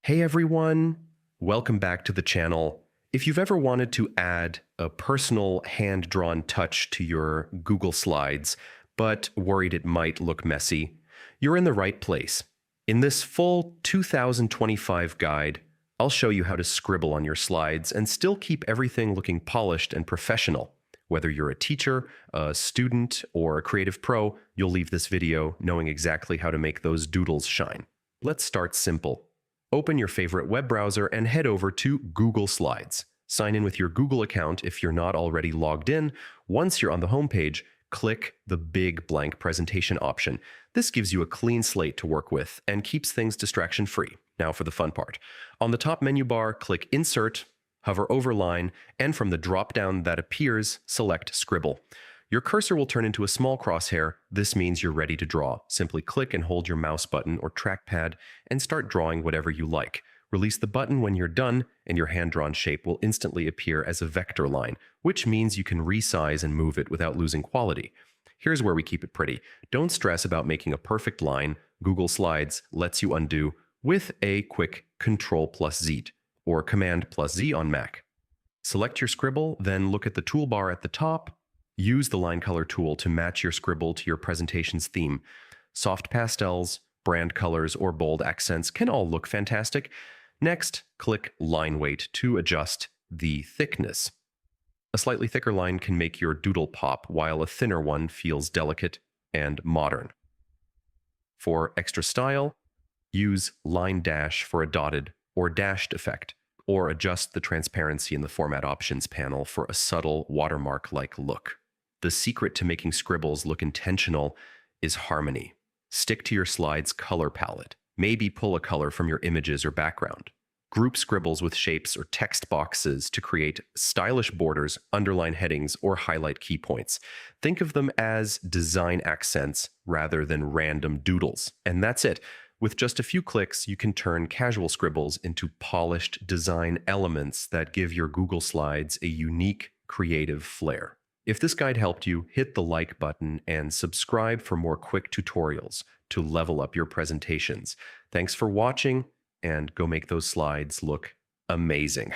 Hey everyone, welcome back to the channel. If you've ever wanted to add a personal hand-drawn touch to your Google Slides, but worried it might look messy, you're in the right place. In this full 2025 guide, I'll show you how to scribble on your slides and still keep everything looking polished and professional. Whether you're a teacher, a student, or a creative pro, you'll leave this video knowing exactly how to make those doodles shine. Let's start simple. Open your favorite web browser and head over to Google Slides. Sign in with your Google account if you're not already logged in. Once you're on the homepage, click the big blank presentation option. This gives you a clean slate to work with and keeps things distraction-free. Now for the fun part. On the top menu bar, click Insert, hover over Line, and from the drop-down that appears, select Scribble. Your cursor will turn into a small crosshair. This means you're ready to draw. Simply click and hold your mouse button or trackpad and start drawing whatever you like. Release the button when you're done, and your hand-drawn shape will instantly appear as a vector line, which means you can resize and move it without losing quality. Here's where we keep it pretty. Don't stress about making a perfect line. Google Slides lets you undo with a quick Ctrl+Z or Command+Z on Mac. Select your scribble, then look at the toolbar at the top. Use the line color tool to match your scribble to your presentation's theme. Soft pastels, brand colors, or bold accents can all look fantastic. Next, click Line Weight to adjust the thickness. A slightly thicker line can make your doodle pop, while a thinner one feels delicate and modern. For extra style, use line dash for a dotted or dashed effect, or adjust the transparency in the Format Options panel for a subtle watermark-like look. The secret to making scribbles look intentional is harmony. Stick to your slide's color palette. Maybe pull a color from your images or background. Group scribbles with shapes or text boxes to create stylish borders, underline headings, or highlight key points. Think of them as design accents rather than random doodles. And that's it. With just a few clicks, you can turn casual scribbles into polished design elements that give your Google Slides a unique, creative flair. If this guide helped you, hit the like button and subscribe for more quick tutorials to level up your presentations. Thanks for watching, and go make those slides look amazing.